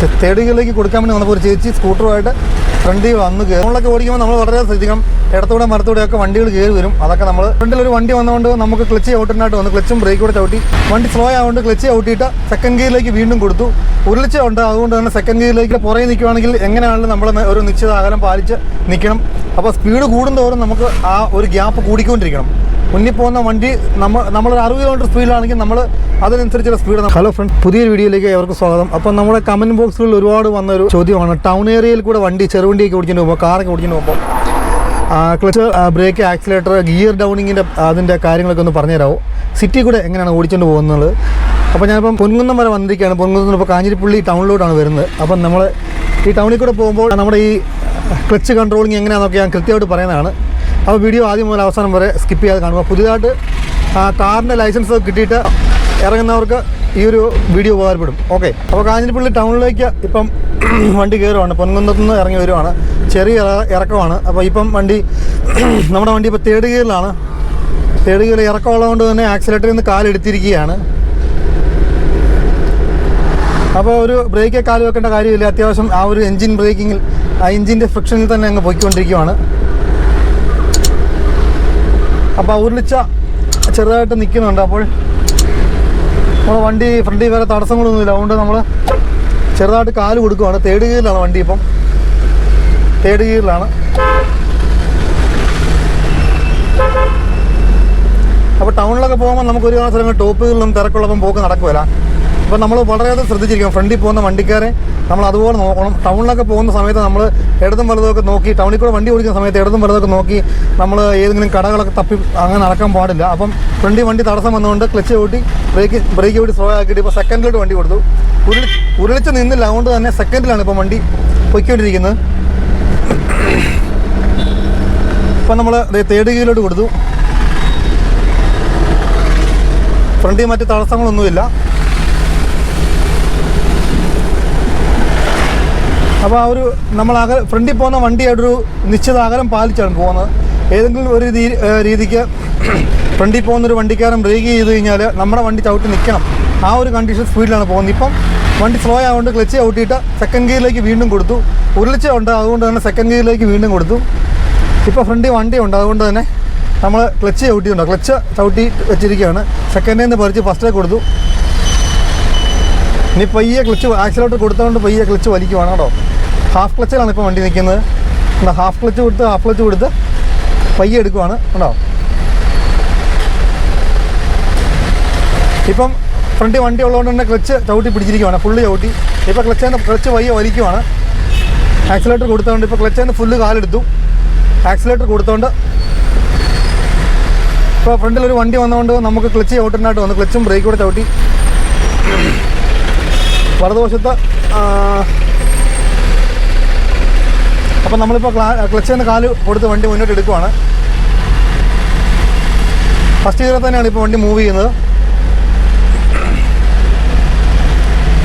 Third ഗിയറിലേക്ക് കൊടുക്കാൻ വേണ്ടി വന്നപ്പോൾ ഒരു ചേച്ചി സ്കൂട്ടറുമായിട്ട് ഫ്രണ്ടിൽ വന്ന് കയറി. നമ്മളൊക്കെ ഓടിക്കുമ്പോൾ നമ്മൾ വളരെ ശ്രദ്ധിക്കണം. ഇടത്തൂടെ മരത്തൂടെയൊക്കെ വണ്ടികൾ കയറി വരും. അതൊക്കെ നമ്മൾ ഫ്രണ്ടിലൊരു വണ്ടി വന്നുകൊണ്ട് നമുക്ക് ക്ലച്ച് ഔട്ടിനായിട്ട് വന്നു. ക്ലച്ചും ബ്രേക്കും കൂടെ ചവിട്ടി വണ്ടി സ്ലോ ആയതുകൊണ്ട് ക്ലച്ച് ഔട്ടിയിട്ട് സെക്കൻഡ് ഗിയറിലേക്ക് വീണ്ടും കൊടുത്തു. ഉരുളിച്ചുണ്ട്. അതുകൊണ്ട് തന്നെ സെക്കൻഡ് ഗിയറിലേക്ക് പുറകെ നിൽക്കുകയാണെങ്കിൽ എങ്ങനെയാണെങ്കിലും നമ്മൾ ഒരു നിശ്ചിത അകലം പാലിച്ച് നിൽക്കണം. അപ്പോൾ സ്പീഡ് കൂടുന്തോറും നമുക്ക് ആ ഒരു ഗ്യാപ്പ് കൂടിക്കൊണ്ടിരിക്കണം. മുന്നിൽ പോകുന്ന വണ്ടി നമ്മളൊരു 60 കിലോമീറ്റർ സ്പീഡിലാണെങ്കിൽ നമ്മൾ അതിനനുസരിച്ചുള്ള സ്പീഡ്. ഹലോ ഫ്രണ്ട്, പുതിയൊരു വീഡിയോയിലേക്ക് അവർക്ക് സ്വാഗതം. അപ്പോൾ നമ്മുടെ കമൻറ്റ് ബോക്സുകളിൽ ഒരുപാട് വന്നൊരു ചോദ്യമാണ്, ടൗൺ ഏരിയയിൽ കൂടെ വണ്ടി ചെറുവണ്ടിയൊക്കെ ഓടിച്ചിട്ട് പോകുമ്പോൾ, കാറൊക്കെ ഓടിച്ചിട്ട് പോകുമ്പോൾ ക്ലച്ച്, ബ്രേക്ക്, ആക്സിലേറ്റർ, ഗിയർ ഡൗണിങ്ങിൻ്റെ അതിൻ്റെ കാര്യങ്ങളൊക്കെ ഒന്ന് പറഞ്ഞുതരാമോ? സിറ്റി കൂടെ എങ്ങനെയാണ് ഓടിച്ചുകൊണ്ട് പോകുന്നത്? അപ്പോൾ ഞാനിപ്പം പൊൻകുന്നം വരെ വന്നിരിക്കുകയാണ്. പൊൻകുന്നത്തിന് ഇപ്പോൾ കാഞ്ഞിരപ്പള്ളി ടൗണിലോട്ടാണ് വരുന്നത്. അപ്പം നമ്മൾ ഈ ടൗണിൽ കൂടെ പോകുമ്പോൾ നമ്മുടെ ഈ ക്ലച്ച് കൺട്രോളിങ് എങ്ങനെയാണെന്നൊക്കെ ഞാൻ കൃത്യമായിട്ട് പറയുന്നതാണ്. അപ്പോൾ വീഡിയോ ആദ്യം മുതൽ അവസാനം വരെ സ്കിപ്പ് ചെയ്യാതെ കാണുക. പുതിയതായിട്ട് കാറിൻ്റെ ലൈസൻസ് കിട്ടിയിട്ട് ഇറങ്ങുന്നവർക്ക് ഈ ഒരു വീഡിയോ ഉപകാരപ്പെടും. ഓക്കെ, അപ്പോൾ കാഞ്ഞിരപ്പള്ളി ടൗണിലേക്ക് ഇപ്പം വണ്ടി കയറുവാണ്. പൊൻകുന്നത്തു നിന്ന് ഇറങ്ങി വരുവാണ്. ചെറിയ ഇറക്കമാണ്. അപ്പോൾ ഇപ്പം നമ്മുടെ വണ്ടി ഇപ്പോൾ തേർഡ് ഗിയറിലാണ്. തേർഡ് ഗിയറിൽ ഇറക്കമുള്ളതുകൊണ്ട് തന്നെ ആക്സിലേറ്ററിൽ നിന്ന് കാലെടുത്തിരിക്കുകയാണ്. അപ്പോൾ ഒരു ബ്രേക്ക് കാല് വെക്കേണ്ട കാര്യമില്ല. അത്യാവശ്യം ആ ഒരു എൻജിൻ ബ്രേക്കിങ്ങിൽ, ആ എൻജിൻ്റെ ഫ്രിക്ഷനിൽ തന്നെ അങ്ങ് പോയിക്കൊണ്ടിരിക്കുകയാണ്. അപ്പോൾ ഉരുളിച്ച ചെറുതായിട്ട് നിൽക്കുന്നുണ്ട്. അപ്പോൾ നമ്മൾ വണ്ടി ഫ്രണ്ടിൽ വേറെ തടസ്സങ്ങളൊന്നുമില്ല. അതുകൊണ്ട് നമ്മൾ ചെറുതായിട്ട് കാല് കൊടുക്കുകയാണ്. തേർഡ് ഗിയറിലാണ് വണ്ടി. ഇപ്പം തേർഡ് ഗിയറിലാണ്. അപ്പോൾ ടൗണിലൊക്കെ പോകുമ്പോൾ നമുക്ക് ഒരുപാട് സ്ഥലങ്ങൾ ടോപ്പുകളിലും തിരക്കുള്ളപ്പം പോക്ക് നടക്കുകയില്ല. അപ്പോൾ നമ്മൾ വളരെയധികം ശ്രദ്ധിച്ചിരിക്കണം. ഫ്രണ്ടിൽ പോകുന്ന വണ്ടിക്കാരെ നമ്മൾ അതുപോലെ നോക്കണം. ടൗണിലൊക്കെ പോകുന്ന സമയത്ത് നമ്മൾ ഇടതും വലതുമൊക്കെ നോക്കി, ടൗണിൽ കൂടെ വണ്ടി ഓടിക്കുന്ന സമയത്ത് ഇടതും വലതുമൊക്കെ നോക്കി നമ്മൾ ഏതെങ്കിലും കടകളൊക്കെ തപ്പി അങ്ങനെ നടക്കാൻ പാടില്ല. അപ്പം ഫ്രണ്ടിൽ വണ്ടി തടസ്സം വന്നുകൊണ്ട് ക്ലച്ച് ഓട്ടി ബ്രേക്ക് ഓടി സ്ലോ ആക്കിയിട്ട് ഇപ്പോൾ സെക്കൻഡിലോട്ട് വണ്ടി കൊടുത്തു. ഉരുളിച്ച് നിന്നില്ല. അതുകൊണ്ട് തന്നെ സെക്കൻഡിലാണ് ഇപ്പം വണ്ടി പൊയ്ക്കൊണ്ടിരിക്കുന്നത്. ഇപ്പം നമ്മൾ തേർഡ് ഗിയറിലോട്ട് കൊടുത്തു. ഫ്രണ്ടിൽ മറ്റ് തടസ്സങ്ങളൊന്നുമില്ല. അപ്പോൾ ആ ഒരു നമ്മൾ ഫ്രണ്ടിൽ പോകുന്ന വണ്ടിയായിട്ടൊരു നിശ്ചിത അകലം പാലിച്ചാണ് പോകുന്നത്. ഏതെങ്കിലും ഒരു രീതിക്ക് ഫ്രണ്ടിൽ പോകുന്നൊരു വണ്ടിക്കാരൻ ബ്രേക്ക് ചെയ്ത് കഴിഞ്ഞാൽ നമ്മുടെ വണ്ടി ചവിട്ടി നിൽക്കണം. ആ ഒരു കണ്ടീഷൻ സ്പീഡിലാണ് പോകുന്നത്. ഇപ്പം വണ്ടി സ്ലോ ആയതുകൊണ്ട് ക്ലച്ച് ചവിട്ടിയിട്ട് സെക്കൻഡ് ഗിയറിലേക്ക് വീണ്ടും കൊടുത്തു. ഉരുളിച്ചുണ്ട്. അതുകൊണ്ട് തന്നെ സെക്കൻഡ് ഗിയറിലേക്ക് വീണ്ടും കൊടുത്തു. ഇപ്പോൾ ഫ്രണ്ടിൽ വണ്ടിയുണ്ട്. അതുകൊണ്ട് തന്നെ നമ്മൾ ക്ലച്ച് ചവിട്ടിയിട്ടുണ്ടോ, ക്ലച്ച് ചവിട്ടി വെച്ചിരിക്കുകയാണ്. സെക്കൻഡിൽ നിന്ന് പറിച്ച് ഫസ്റ്റിലേക്ക് കൊടുത്തു. ഇനി പയ്യെ ക്ലച്ച് ആക്സിലേറ്റർ കൊടുത്തുകൊണ്ട് പയ്യെ ക്ലച്ച് വലിക്കുവാണ് കേട്ടോ. ഹാഫ് ക്ലച്ചിലാണ് ഇപ്പോൾ വണ്ടി നിൽക്കുന്നത്. ഹാഫ് ക്ലച്ച് കൊടുത്ത് പയ്യെ എടുക്കുവാണ് കേട്ടോ. ഇപ്പം ഫ്രണ്ടിൽ വണ്ടി ഉള്ളതുകൊണ്ട് തന്നെ ക്ലച്ച് ചവിട്ടി പിടിച്ചിരിക്കുവാണ്, ഫുള്ള് ചവിട്ടി. ഇപ്പോൾ ക്ലച്ച് പയ്യെ വലിക്കുവാണ്. ആക്സിലേറ്റർ കൊടുത്തുകൊണ്ട് ഇപ്പോൾ ക്ലച്ചിൽ നിന്ന് ഫുള്ള് കാലെടുത്തു. ആക്സിലേറ്റർ കൊടുത്തുകൊണ്ട് ഇപ്പോൾ ഫ്രണ്ടിലൊരു വണ്ടി വന്നുകൊണ്ട് നമുക്ക് ക്ലച്ച് ചവിട്ടാനായിട്ട് വന്നു. ക്ലച്ചും ബ്രേക്കും കൂടെ ചവിട്ടി വലതുവശത്ത്. അപ്പം നമ്മളിപ്പോൾ ക്ലച്ചിൽ നിന്ന് കാല് കൊടുത്ത് വണ്ടി മുന്നോട്ട് എടുക്കുവാണ്. ഫസ്റ്റ് ഗിയറിൽ തന്നെയാണ് ഇപ്പോൾ വണ്ടി മൂവ് ചെയ്യുന്നത്.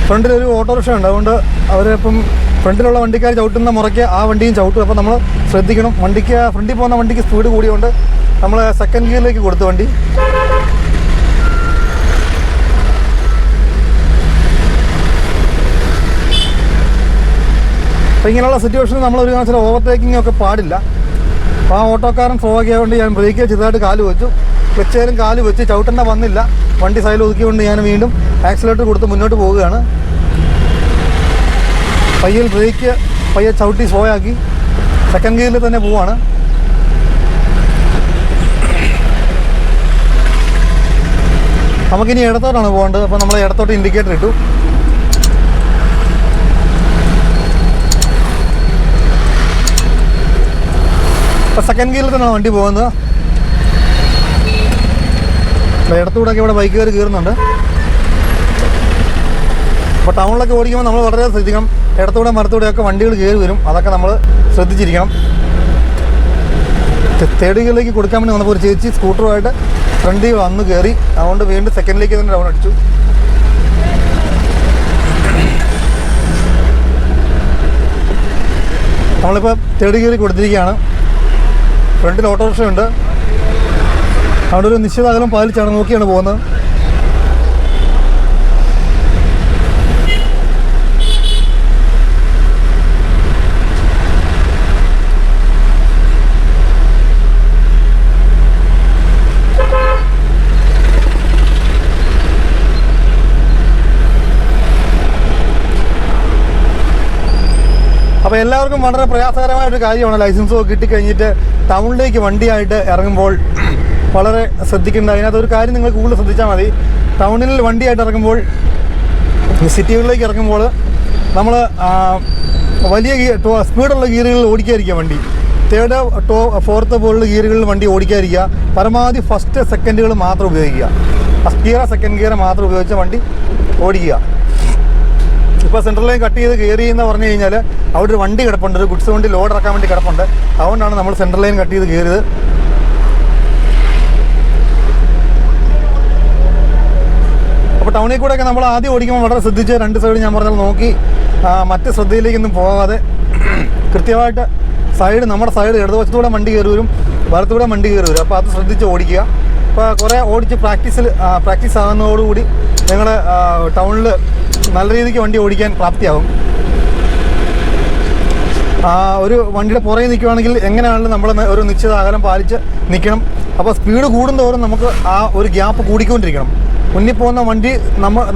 ഫ്രണ്ടിലൊരു ഓട്ടോറിക്ഷ ഉണ്ട്. അതുകൊണ്ട് അവരിപ്പം ഫ്രണ്ടിലുള്ള വണ്ടിക്കാർ ചവിട്ടുന്ന മുറയ്ക്ക് ആ വണ്ടിയും ചവിട്ടും. അപ്പോൾ നമ്മൾ ശ്രദ്ധിക്കണം. ഫ്രണ്ടിൽ പോകുന്ന വണ്ടിക്ക് സ്പീഡ് കൂടിയുകൊണ്ട് നമ്മൾ സെക്കൻഡ് ഗിയറിലേക്ക് കൊടുത്തു വണ്ടി. അപ്പോൾ ഇങ്ങനെയുള്ള സിറ്റുവേഷനിൽ നമ്മൾ ഒരു കാരണത്തിൽ ഓവർടേക്കിംഗ് ഒക്കെ പാടില്ല. അപ്പോൾ ആ ഓട്ടോക്കാരൻ സ്ലോ ആക്കിയതുകൊണ്ട് ഞാൻ ബ്രേക്ക് ചെറുതായിട്ട് കാല് വെച്ചു. ക്ലച്ചേലും കാല് വെച്ച് ചവിട്ടേണ്ട വന്നില്ല. വണ്ടി സൈഡിൽ ഒതുക്കിക്കൊണ്ട് ഞാൻ വീണ്ടും ആക്സിലേറ്റർ കൊടുത്ത് മുന്നോട്ട് പോവുകയാണ്. പയ്യെ ചവിട്ടി സ്ലോ ആക്കി സെക്കൻഡ് ഗിയറിൽ തന്നെ പോവാണ്. നമുക്കിനി ഇടത്തോട്ടാണ് പോകേണ്ടത്. അപ്പോൾ നമ്മൾ ഇടത്തോട്ട് ഇൻഡിക്കേറ്റർ ഇട്ടു. ഇപ്പോൾ സെക്കൻഡ് ഗിയറിൽ തന്നെയാണ് വണ്ടി പോകുന്നത്. ഇടത്തൂടെയൊക്കെ ഇവിടെ ബൈക്കുകാർ കയറുന്നുണ്ട്. അപ്പോൾ ടൗണിലൊക്കെ ഓടിക്കുമ്പോൾ നമ്മൾ വളരെ ശ്രദ്ധിക്കണം. ഇടത്തൂടെ മരത്തൂടെയൊക്കെ വണ്ടികൾ കയറി വരും. അതൊക്കെ നമ്മൾ ശ്രദ്ധിച്ചിരിക്കണം. തേർഡ് ഗിയറിലേക്ക് കൊടുക്കാൻ വേണ്ടി വന്നപ്പോൾ ഒരു ചേച്ചി സ്കൂട്ടറുമായിട്ട് ഫ്രണ്ടിൽ വന്ന് കയറി. അതുകൊണ്ട് വീണ്ടും സെക്കൻഡിലേക്ക് തന്നെ ഡൗൺ അടിച്ചു. നമ്മളിപ്പോൾ തേർഡ് ഗിയറിൽ കൊടുത്തിരിക്കുകയാണ്. ഫ്രണ്ടിൽ ഓട്ടോറിക്ഷ ഉണ്ട്. അവിടെ ഒരു നിശ്ചിത അകലം പാലിച്ചാണ് നോക്കിയാണ് പോകുന്നത്. അപ്പോൾ എല്ലാവർക്കും വളരെ പ്രയാസകരമായൊരു കാര്യമാണ് ലൈസൻസ് കിട്ടിക്കഴിഞ്ഞിട്ട് ടൗണിലേക്ക് വണ്ടിയായിട്ട് ഇറങ്ങുമ്പോൾ വളരെ ശ്രദ്ധിക്കേണ്ട. അതിനകത്തൊരു കാര്യം നിങ്ങൾ കൂടുതൽ ശ്രദ്ധിച്ചാൽ മതി. ടൗണിൽ വണ്ടിയായിട്ട് ഇറങ്ങുമ്പോൾ, സിറ്റികളിലേക്ക് ഇറങ്ങുമ്പോൾ നമ്മൾ വലിയ സ്പീഡുള്ള ഗിയറുകളിൽ ഓടിക്കാതിരിക്കുക വണ്ടി. തേർഡ് ഫോർത്ത് പോലുള്ള ഗിയറുകളിൽ വണ്ടി ഓടിക്കാതിരിക്കുക. പരമാവധി ഫസ്റ്റ് സെക്കൻഡുകൾ മാത്രം ഉപയോഗിക്കുക. ഫസ്റ്റ് ഗിയർ സെക്കൻഡ് ഗിയർ മാത്രം ഉപയോഗിച്ച് വണ്ടി ഓടിക്കുക. ഇപ്പോൾ സെൻട്രൽ ലൈൻ കട്ട് ചെയ്ത് കയറി എന്ന് പറഞ്ഞു കഴിഞ്ഞാൽ അവിടെ ഒരു വണ്ടി കിടപ്പുണ്ട്, ഒരു ഗുഡ്സ് വണ്ടി ലോഡ് ഇറക്കാൻ വേണ്ടി കിടപ്പുണ്ട്. അതുകൊണ്ടാണ് നമ്മൾ സെൻട്രൽ ലൈൻ കട്ട് ചെയ്ത് കയറിയത്. അപ്പോൾ ടൗണിൽ കൂടെയൊക്കെ നമ്മൾ ആദ്യം ഓടിക്കുമ്പോൾ വളരെ ശ്രദ്ധിച്ച് രണ്ട് സൈഡ് ഞാൻ പറഞ്ഞാൽ നോക്കി മറ്റ് ശ്രദ്ധയിലേക്കൊന്നും പോകാതെ കൃത്യമായിട്ട് നമ്മുടെ സൈഡ് ഇടതുവശത്തൂടെ വണ്ടി കയറി വരും, വലത്തൂടെ വണ്ടി കയറി വരും. അപ്പോൾ അത് ശ്രദ്ധിച്ച് ഓടിക്കുക. അപ്പോൾ കുറേ ഓടിച്ച് പ്രാക്ടീസ് ആകുന്നതോടുകൂടി നിങ്ങൾ ടൗണിൽ നല്ല രീതിക്ക് വണ്ടി ഓടിക്കാൻ പ്രാപ്തിയാകും. ഒരു വണ്ടിയുടെ പുറകെ നിൽക്കുകയാണെങ്കിൽ എങ്ങനെയാണെങ്കിലും നമ്മൾ ഒരു നിശ്ചിത അകലം പാലിച്ച് നിൽക്കണം. അപ്പോൾ സ്പീഡ് കൂടുന്തോറും നമുക്ക് ആ ഒരു ഗ്യാപ്പ് കൂടിക്കൊണ്ടിരിക്കണം. മുന്നിൽ പോകുന്ന വണ്ടി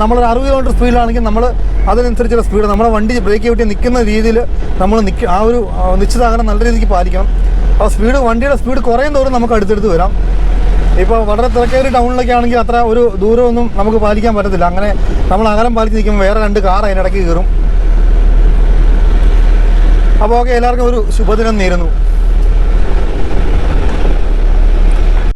നമ്മളൊരു 60 കിലോമീറ്റർ സ്പീഡിലാണെങ്കിൽ നമ്മൾ അതിനനുസരിച്ചുള്ള സ്പീഡ് നമ്മുടെ വണ്ടി ബ്രേക്ക് ചവിട്ടി നിൽക്കുന്ന രീതിയിൽ നമ്മൾ ആ ഒരു നിശ്ചിത അകലം നല്ല രീതിക്ക് പാലിക്കണം. അപ്പോൾ വണ്ടിയുടെ സ്പീഡ് കുറയും തോറും നമുക്ക് അടുത്തടുത്ത് വരാം. ഇപ്പോൾ വളരെ തിരക്കേറിയ ടൗണിലൊക്കെ ആണെങ്കിൽ അത്ര ഒരു ദൂരമൊന്നും നമുക്ക് പാലിക്കാൻ പറ്റത്തില്ല. അങ്ങനെ നമ്മൾ അകലം പാലിച്ച് നിൽക്കുമ്പോൾ വേറെ 2 കാർ അതിനിടയ്ക്ക് കയറും. അപ്പോൾ ഓക്കെ, എല്ലാവർക്കും ഒരു ശുഭദിനം നേരുന്നു.